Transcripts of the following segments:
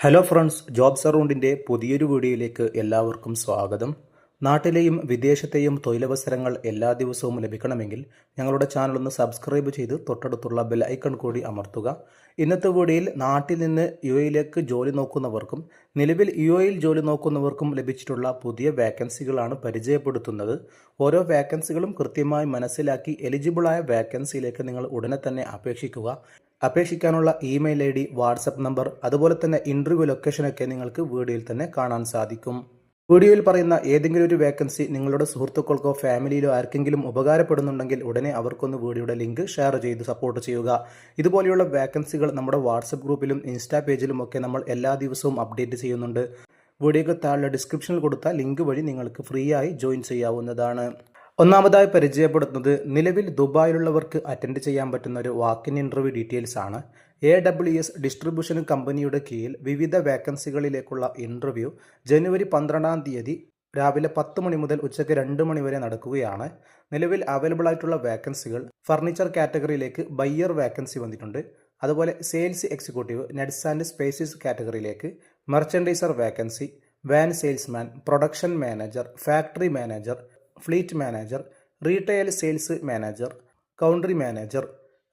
Hello friends, jobs അറൗണ്ടിൻ്റെ പുതിയൊരു വീഡിയോയിലേക്ക് എല്ലാവർക്കും സ്വാഗതം. നാട്ടിലെയും വിദേശത്തെയും തൊഴിലവസരങ്ങൾ എല്ലാ ദിവസവും ലഭിക്കണമെങ്കിൽ ഞങ്ങളുടെ ചാനൽ ഒന്ന് സബ്സ്ക്രൈബ് ചെയ്ത് തൊട്ടടുത്തുള്ള ബെൽ ഐക്കൺ കൂടി അമർത്തുക. ഇന്നത്തെ വീഡിയോയിൽ നാട്ടിൽ നിന്ന് യുഎയിലേക്ക് ജോലി നോക്കുന്നവർക്കും നിലവിൽ യുഎയിൽ ജോലി നോക്കുന്നവർക്കും ലഭിച്ചിട്ടുള്ള പുതിയ വേക്കൻസികളാണ് പരിചയപ്പെടുത്തുന്നത്. ഓരോ വേക്കൻസികളും കൃത്യമായി മനസ്സിലാക്കി എലിജിബിളായ വേക്കൻസിയിലേക്ക് നിങ്ങൾ ഉടനെ തന്നെ അപേക്ഷിക്കുക. അപേക്ഷിക്കാനുള്ള ഇമെയിൽ ഐ ഡി, വാട്സപ്പ് നമ്പർ, അതുപോലെ തന്നെ ഇൻ്റർവ്യൂ ലൊക്കേഷനൊക്കെ നിങ്ങൾക്ക് വീഡിയോയിൽ തന്നെ കാണാൻ സാധിക്കും. വീഡിയോയിൽ പറയുന്ന ഏതെങ്കിലും ഒരു വേക്കൻസി നിങ്ങളുടെ സുഹൃത്തുക്കൾക്കോ ഫാമിലിയിലോ ആർക്കെങ്കിലും ഉപകാരപ്പെടുന്നുണ്ടെങ്കിൽ ഉടനെ അവർക്കൊന്ന് വീഡിയോയുടെ ലിങ്ക് ഷെയർ ചെയ്ത് സപ്പോർട്ട് ചെയ്യുക. ഇതുപോലെയുള്ള വേക്കൻസികൾ നമ്മുടെ വാട്സപ്പ് ഗ്രൂപ്പിലും ഇൻസ്റ്റാ പേജിലും ഒക്കെ നമ്മൾ എല്ലാ ദിവസവും അപ്ഡേറ്റ് ചെയ്യുന്നുണ്ട്. വീഡിയോയ്ക്ക് താഴെ ഡിസ്ക്രിപ്ഷനിൽ കൊടുത്ത ലിങ്ക് വഴി നിങ്ങൾക്ക് ഫ്രീ ആയി ജോയിൻ ചെയ്യാവുന്നതാണ്. ഒന്നാമതായി പരിചയപ്പെടുത്തുന്നത് നിലവിൽ ദുബായിലുള്ളവർക്ക് അറ്റൻഡ് ചെയ്യാൻ പറ്റുന്ന ഒരു വാക്കിൻ ഇൻ്റർവ്യൂ ഡീറ്റെയിൽസ് ആണ്. AWS ഡിസ്ട്രിബ്യൂഷൻ കമ്പനിയുടെ കീഴിൽ വിവിധ വേക്കൻസികളിലേക്കുള്ള ഇൻ്റർവ്യൂ ജനുവരി 12 രാവിലെ 10 മണി മുതൽ ഉച്ചയ്ക്ക് 2 മണി വരെ നടക്കുകയാണ്. നിലവിൽ അവൈലബിൾ ആയിട്ടുള്ള വേക്കൻസികൾ ഫർണിച്ചർ കാറ്റഗറിയിലേക്ക് ബയ്യർ വേക്കൻസി വന്നിട്ടുണ്ട്. അതുപോലെ sales executive nets and spaces കാറ്റഗറിയിലേക്ക് merchandiser vacancy, van salesman, production manager, factory manager, fleet manager, retail sales manager, country manager,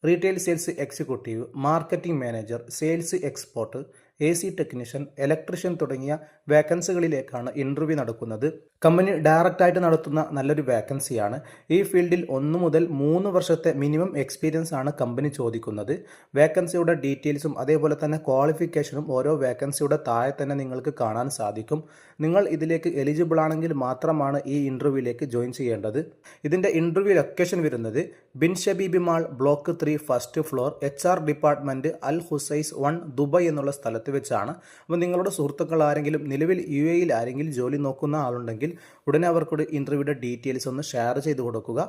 retail sales executive, marketing manager, sales export, AC technician, electrician തുടങ്ങിയ വേക്കൻസികളിലേക്കാണ് interview നടക്കുന്നത്. Company ഡയറക്റ്റായിട്ട് നടത്തുന്ന നല്ലൊരു വേക്കൻസിയാണ്. ഈ ഫീൽഡിൽ 1 മുതൽ 3 വർഷത്തെ മിനിമം എക്സ്പീരിയൻസ് ആണ് കമ്പനി ചോദിക്കുന്നത്. വേക്കൻസിയുടെ ഡീറ്റെയിൽസും അതേപോലെ തന്നെ ക്വാളിഫിക്കേഷനും ഓരോ വേക്കൻസിയുടെ താഴെ തന്നെ നിങ്ങൾക്ക് കാണാൻ സാധിക്കും. നിങ്ങൾ ഇതിലേക്ക് എലിജിബിൾ ആണെങ്കിൽ മാത്രമാണ് ഈ ഇൻ്റർവ്യൂവിലേക്ക് ജോയിൻ ചെയ്യേണ്ടത്. ഇതിൻ്റെ ഇൻ്റർവ്യൂ ലൊക്കേഷൻ വരുന്നത് Bin Shabibi mall, block 3, first floor, HR department, Al Qusais 1, Dubai എന്നുള്ള സ്ഥലത്ത് വെച്ചാണ്. അപ്പോൾ നിങ്ങളുടെ സുഹൃത്തുക്കൾ ആരെങ്കിലും നിലവിൽ UAEയിൽ ആരെങ്കിലും ജോലി നോക്കുന്ന ആളുണ്ടെങ്കിൽ ഉടനെ അവർക്കൊരു ഇൻ്റർവ്യൂയുടെ ഡീറ്റെയിൽസ് ഒന്ന് ഷെയർ ചെയ്ത് കൊടുക്കുക.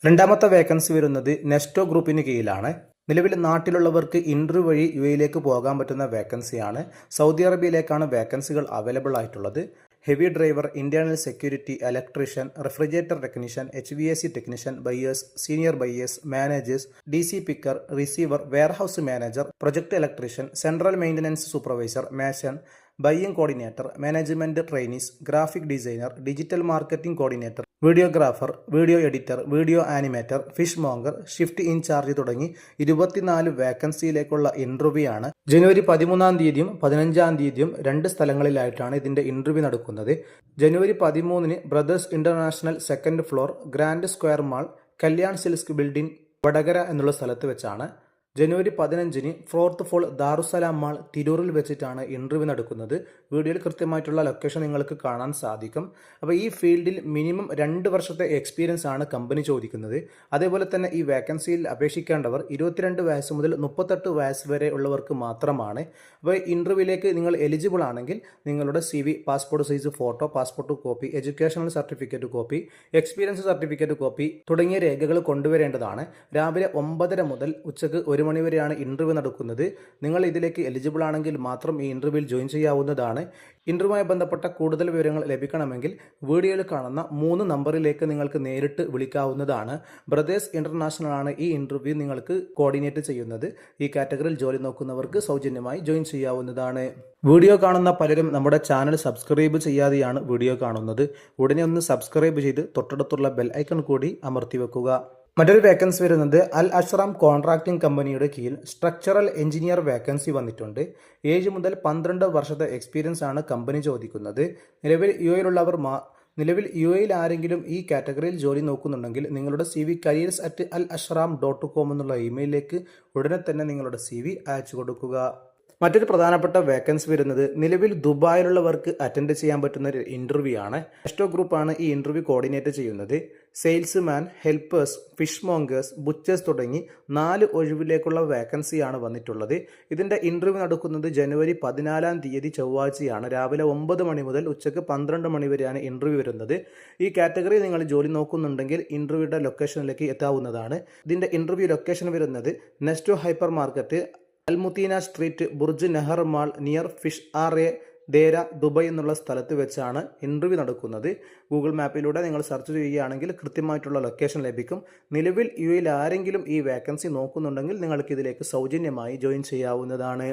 രണ്ടാമത്തെ വേക്കൻസി വരുന്നത് നെസ്റ്റോ ഗ്രൂപ്പിന് കീഴിലാണ്. നിലവിൽ നാട്ടിലുള്ളവർക്ക് ഇൻ്റർവ്യൂ വഴി UAEയിലേക്ക് പോകാൻ പറ്റുന്ന വേക്കൻസിയാണ്. സൗദി അറേബ്യയിലേക്കാണ് വേക്കൻസികൾ അവൈലബിൾ ആയിട്ടുള്ളത്. Heavy driver, internal security, electrician, refrigerator technician, HVAC technician, buyers, senior buyers, managers, DC picker, receiver, warehouse manager, project electrician, central maintenance supervisor, mason, buying coordinator, management trainees, graphic designer, digital marketing coordinator, videographer, video editor, video animator, fish monger, shift in charge തുടങ്ങി 24 വേക്കൻസിയിലേക്കുള്ള interview ആണ്. ജനുവരി 13 15 2 സ്ഥലങ്ങളിലായിട്ടാണ് ഇതിൻ്റെ interview നടക്കുന്നത്. ജനുവരി 13 brothers international 2nd floor, grand square mall, Kalyan silks building, Vadakara എന്നുള്ള സ്ഥലത്ത് വെച്ചാണ്. ജനുവരി 15 4th floor, Darussalam mall, തിരൂരിൽ വെച്ചിട്ടാണ് interview നടക്കുന്നത്. വീഡിയോയിൽ കൃത്യമായിട്ടുള്ള ലൊക്കേഷൻ നിങ്ങൾക്ക് കാണാൻ സാധിക്കും. അപ്പോൾ ഈ ഫീൽഡിൽ മിനിമം 2 വർഷത്തെ എക്സ്പീരിയൻസ് ആണ് കമ്പനി ചോദിക്കുന്നത്. അതേപോലെ തന്നെ ഈ വേക്കൻസിയിൽ അപേക്ഷിക്കേണ്ടവർ 22 വയസ്സ് മുതൽ 38 വയസ്സ് വരെ ഉള്ളവർക്ക് മാത്രമാണ്. അപ്പോൾ ഇൻ്റർവ്യൂവിലേക്ക് നിങ്ങൾ എലിജിബിൾ ആണെങ്കിൽ നിങ്ങളുടെ CV, passport size photo, passport copy, educational certificate copy, experience certificate copy തുടങ്ങിയ രേഖകൾ കൊണ്ടുവരേണ്ടതാണ്. രാവിലെ 9:30 മുതൽ ഉച്ചയ്ക്ക് 1 മണി വരെയാണ് ഇൻ്റർവ്യൂ നടക്കുന്നത്. നിങ്ങൾ ഇതിലേക്ക് എലിജിബിൾ ആണെങ്കിൽ മാത്രം ഈ ഇൻ്റർവ്യൂവിൽ ജോയിൻ ചെയ്യാവുന്നതാണ്. ഇൻ്റർവ്യൂവുമായി ബന്ധപ്പെട്ട കൂടുതൽ വിവരങ്ങൾ ലഭിക്കണമെങ്കിൽ വീഡിയോയിൽ കാണുന്ന 3 നമ്പറിലേക്ക് നിങ്ങൾക്ക് നേരിട്ട് വിളിക്കാവുന്നതാണ്. ബ്രദേഴ്സ് ഇന്റർനാഷണൽ ആണ് ഈ ഇൻ്റർവ്യൂ നിങ്ങൾക്ക് കോർഡിനേറ്റ് ചെയ്യുന്നത്. ഈ കാറ്റഗറിയിൽ ജോലി നോക്കുന്നവർക്ക് സൗജന്യമായി ജോയിൻ ചെയ്യാവുന്നതാണ്. വീഡിയോ കാണുന്ന പലരും നമ്മുടെ ചാനൽ സബ്സ്ക്രൈബ് ചെയ്യാതെയാണ് വീഡിയോ കാണുന്നത്. ഉടനെ ഒന്ന് സബ്സ്ക്രൈബ് ചെയ്ത് തൊട്ടടുത്തുള്ള ബെൽ ഐക്കൺ കൂടി അമർത്തി വെക്കുക. മറ്റൊരു വേക്കൻസി വരുന്നത് അൽ അഷ്റാം കോൺട്രാക്ടിംഗ് കമ്പനിയുടെ കീഴിൽ സ്ട്രക്ചറൽ എഞ്ചിനീയർ വേക്കൻസി വന്നിട്ടുണ്ട്. 7 മുതൽ 12 വർഷത്തെ എക്സ്പീരിയൻസ് ആണ് കമ്പനി ചോദിക്കുന്നത്. നിലവിൽ UAEയിൽ ആരെങ്കിലും ഈ കാറ്റഗറിയിൽ ജോലി നോക്കുന്നുണ്ടെങ്കിൽ നിങ്ങളുടെ CV careers@alashram.com എന്നുള്ള ഇമെയിലിലേക്ക് ഉടനെ തന്നെ നിങ്ങളുടെ CV അയച്ചു കൊടുക്കുക. മറ്റൊരു പ്രധാനപ്പെട്ട വേക്കൻസി വരുന്നത് നിലവിൽ ദുബായിലുള്ളവർക്ക് അറ്റൻഡ് ചെയ്യാൻ പറ്റുന്ന ഒരു ഇൻ്റർവ്യൂ ആണ്. നെസ്റ്റോ ഗ്രൂപ്പാണ് ഈ ഇൻ്റർവ്യൂ കോർഡിനേറ്റ് ചെയ്യുന്നത്. Salesman, helpers, fish mongers, butchers തുടങ്ങി 4 ഒഴിവിലേക്കുള്ള വേക്കൻസിയാണ് വന്നിട്ടുള്ളത്. ഇതിൻ്റെ ഇൻ്റർവ്യൂ നടക്കുന്നത് ജനുവരി 14 ചൊവ്വാഴ്ചയാണ്. രാവിലെ 9 മണി മുതൽ ഉച്ചയ്ക്ക് 12 മണി വരെയാണ് ഇൻ്റർവ്യൂ വരുന്നത്. ഈ കാറ്റഗറിയിൽ നിങ്ങൾ ജോലി നോക്കുന്നുണ്ടെങ്കിൽ ഇൻ്റർവ്യൂയുടെ ലൊക്കേഷനിലേക്ക് എത്താവുന്നതാണ്. ഇതിൻ്റെ ഇൻ്റർവ്യൂ ലൊക്കേഷൻ വരുന്നത് Nesto hypermarket, Al Muteena street, Burj Nahar mall, near fish RA Deira, Dubai എന്നുള്ള സ്ഥലത്ത് വെച്ചാണ് ഇൻ്റർവ്യൂ നടക്കുന്നത്. ഗൂഗിൾ മാപ്പിലൂടെ നിങ്ങൾ സെർച്ച് ചെയ്യുകയാണെങ്കിൽ കൃത്യമായിട്ടുള്ള ലൊക്കേഷൻ ലഭിക്കും. നിലവിൽ UAEയിൽ ആരെങ്കിലും ഈ വേക്കൻസി നോക്കുന്നുണ്ടെങ്കിൽ നിങ്ങൾക്ക് ഇതിലേക്ക് സൗജന്യമായി ജോയിൻ ചെയ്യാവുന്നതാണ്.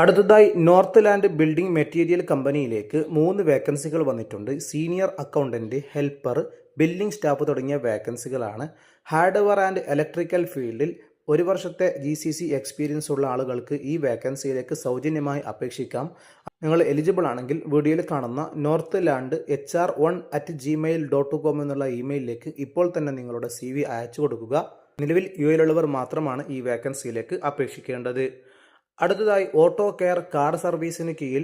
അടുത്തതായി നോർത്ത് ലാൻഡ് ബിൽഡിംഗ് മെറ്റീരിയൽ കമ്പനിയിലേക്ക് 3 വേക്കൻസികൾ വന്നിട്ടുണ്ട്. Senior accountant, helper, billing staff തുടങ്ങിയ വേക്കൻസികളാണ്. ഹാർഡ്വെയർ ആൻഡ് ഇലക്ട്രിക്കൽ ഫീൽഡിൽ 1 വർഷത്തെ GCC എക്സ്പീരിയൻസ് ഉള്ള ആളുകൾക്ക് ഈ വേക്കൻസിയിലേക്ക് സൗജന്യമായി അപേക്ഷിക്കാം. നിങ്ങൾ എലിജിബിൾ ആണെങ്കിൽ വീഡിയോയിൽ കാണുന്ന നോർത്ത് ലാൻഡ് hr1@gmail.com എന്നുള്ള ഇമെയിലിലേക്ക് ഇപ്പോൾ തന്നെ നിങ്ങളുടെ CV അയച്ചു കൊടുക്കുക. നിലവിൽ UAE-ലുള്ളവർ മാത്രമാണ് ഈ വേക്കൻസിയിലേക്ക് അപേക്ഷിക്കേണ്ടത്. അടുത്തതായി ഓട്ടോ കെയർ കാർ സർവീസിന് കീഴിൽ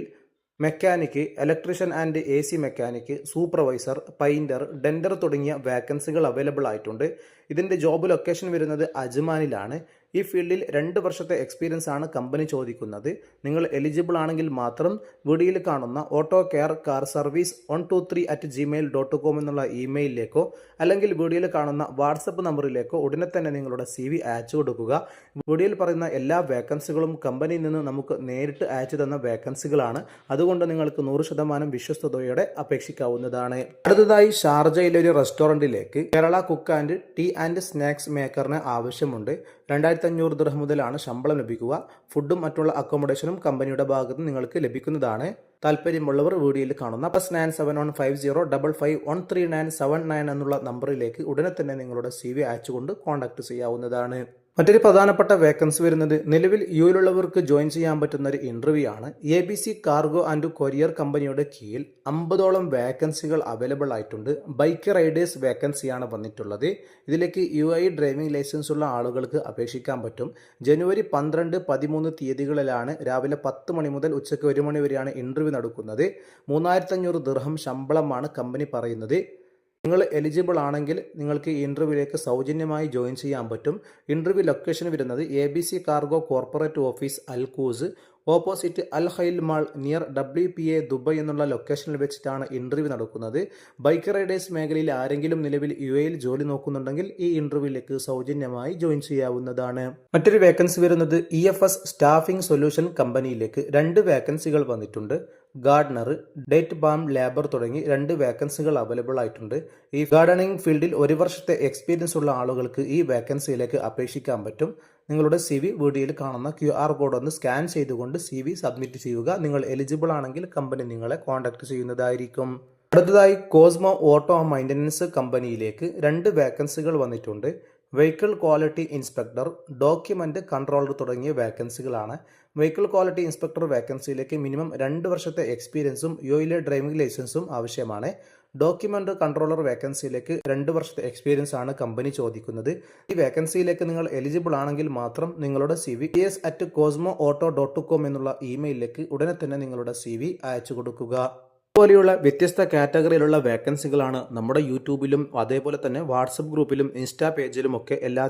mechanic, electrician and AC mechanic, supervisor, painter, denter തുടങ്ങിയ വേക്കൻസികൾ അവൈലബിൾ ആയിട്ടുണ്ട്. ഇതിൻ്റെ ജോബ് ലൊക്കേഷൻ വരുന്നത് അജ്മാനിലാണ്. ഈ ഫീൽഡിൽ 2 വർഷത്തെ എക്സ്പീരിയൻസ് ആണ് കമ്പനി ചോദിക്കുന്നത്. നിങ്ങൾ എലിജിബിൾ ആണെങ്കിൽ മാത്രം വീഡിയോയിൽ കാണുന്ന auto care car service 123@gmail.com എന്നുള്ള ഇമെയിലിലേക്കോ അല്ലെങ്കിൽ വീഡിയോയിൽ കാണുന്ന വാട്സപ്പ് നമ്പറിലേക്കോ ഉടനെ തന്നെ നിങ്ങളുടെ CV അയച്ചു കൊടുക്കുക. വീഡിയോയിൽ പറയുന്ന എല്ലാ വേക്കൻസികളും കമ്പനിയിൽ നിന്ന് നമുക്ക് നേരിട്ട് അയച്ചു തന്ന വേക്കൻസികളാണ്. അതുകൊണ്ട് നിങ്ങൾക്ക് 100% വിശ്വസ്തയോടെ അപേക്ഷിക്കാവുന്നതാണ്. അടുത്തതായി ഷാർജയിലെ ഒരു റെസ്റ്റോറൻറ്റിലേക്ക് Kerala cook and tea and snacks മേക്കറിന് ആവശ്യമുണ്ട്. 2500 ദിർഹം മുതലാണ് ശമ്പളം ലഭിക്കുക. ഫുഡും മറ്റുള്ള അക്കോമഡേഷനും കമ്പനിയുടെ ഭാഗത്ത് നിങ്ങൾക്ക് ലഭിക്കുന്നതാണ്. താല്പര്യമുള്ളവർ വീഡിയോയിൽ കാണുന്ന +971550551397 എന്നുള്ള നമ്പറിലേക്ക് ഉടനെ തന്നെ നിങ്ങളുടെ CV അയച്ചുകൊണ്ട് കോൺടാക്ട് ചെയ്യാവുന്നതാണ്. മറ്റൊരു പ്രധാനപ്പെട്ട വേക്കൻസി വരുന്നത് നിലവിൽ UAE-ലുള്ളവർക്ക് ജോയിൻ ചെയ്യാൻ പറ്റുന്ന ഒരു ഇന്റർവ്യൂ ആണ്. ABC കാർഗോ ആൻഡ് കൊറിയർ കമ്പനിയുടെ കീഴിൽ 50ഓളം വേക്കൻസികൾ അവൈലബിൾ ആയിട്ടുണ്ട്. ബൈക്ക് റൈഡേഴ്സ് വേക്കൻസിയാണ് വന്നിട്ടുള്ളത്. ഇതിലേക്ക് UAE ഡ്രൈവിംഗ് ലൈസൻസ് ഉള്ള ആളുകൾക്ക് അപേക്ഷിക്കാൻ പറ്റും. ജനുവരി 12, 13 തീയതികളിലാണ് രാവിലെ 10 മണി മുതൽ ഉച്ചയ്ക്ക് 1 മണി വരെയാണ് ഇന്റർവ്യൂ നടക്കുന്നത്. 3500 ദിർഹം ശമ്പളമാണ് കമ്പനി പറയുന്നത്. നിങ്ങൾ എലിജിബിൾ ആണെങ്കിൽ നിങ്ങൾക്ക് ഈ ഇൻ്റർവ്യൂവിലേക്ക് സൗജന്യമായി ജോയിൻ ചെയ്യാൻ പറ്റും. ഇൻ്റർവ്യൂ ലൊക്കേഷൻ വരുന്നത് ABC cargo corporate office Al Quoz, opposite Al Khail mall near WPA Dubai എന്നുള്ള ലൊക്കേഷനിൽ വെച്ചിട്ടാണ് ഇൻ്റർവ്യൂ നടക്കുന്നത്. ബൈക്ക് റൈഡേഴ്സ് മേഖലയിൽ ആരെങ്കിലും നിലവിൽ UAE-ൽ ജോലി നോക്കുന്നുണ്ടെങ്കിൽ ഈ ഇൻ്റർവ്യൂവിലേക്ക് സൗജന്യമായി ജോയിൻ ചെയ്യാവുന്നതാണ്. മറ്റൊരു വേക്കൻസി വരുന്നത് EFS സ്റ്റാഫിംഗ് സൊല്യൂഷൻ കമ്പനിയിലേക്ക് 2 വേക്കൻസികൾ വന്നിട്ടുണ്ട്. ഗാർഡനർ, ഡേറ്റ് ബാം ലേബർ തുടങ്ങി 2 വേക്കൻസികൾ അവൈലബിൾ ആയിട്ടുണ്ട്. ഈ ഗാർഡനിങ് ഫീൽഡിൽ 1 വർഷത്തെ എക്സ്പീരിയൻസ് ഉള്ള ആളുകൾക്ക് ഈ വേക്കൻസിയിലേക്ക് അപേക്ഷിക്കാൻ പറ്റും. നിങ്ങളുടെ CV വീഡിയോയിൽ കാണുന്ന QR കോഡ് ഒന്ന് സ്കാൻ ചെയ്തുകൊണ്ട് CV സബ്മിറ്റ് ചെയ്യുക. നിങ്ങൾ എലിജിബിൾ ആണെങ്കിൽ കമ്പനി നിങ്ങളെ കോൺടാക്ട് ചെയ്യുന്നതായിരിക്കും. അടുത്തതായി കോസ്മോ ഓട്ടോ മൈൻ്റനൻസ് കമ്പനിയിലേക്ക് 2 വേക്കൻസികൾ വന്നിട്ടുണ്ട്. Vehicle quality inspector, document controller തുടങ്ങിയ വേക്കൻസികളാണ്. വെഹിക്കിൾ ക്വാളിറ്റി ഇൻസ്പെക്ടർ വേക്കൻസിയിലേക്ക് മിനിമം 2 വർഷത്തെ എക്സ്പീരിയൻസും UAE ഡ്രൈവിംഗ് ലൈസൻസും ആവശ്യമാണ്. ഡോക്യുമെന്റ് കൺട്രോളർ വേക്കൻസിയിലേക്ക് 2 വർഷത്തെ എക്സ്പീരിയൻസ് ആണ് കമ്പനി ചോദിക്കുന്നത്. ഈ വേക്കൻസിയിലേക്ക് നിങ്ങൾ എലിജിബിൾ ആണെങ്കിൽ മാത്രം നിങ്ങളുടെ CV ps@cosmoauto.com എന്നുള്ള ഇമെയിലിലേക്ക് ഉടനെ തന്നെ നിങ്ങളുടെ CV അയച്ചു കൊടുക്കുക. ഇതുപോലെയുള്ള വ്യത്യസ്ത കാറ്റഗറിയിലുള്ള വേക്കൻസികളാണ് നമ്മുടെ യൂട്യൂബിലും അതേപോലെ തന്നെ വാട്സപ്പ് ഗ്രൂപ്പിലും ഇൻസ്റ്റാ പേജിലും ഒക്കെ എല്ലാ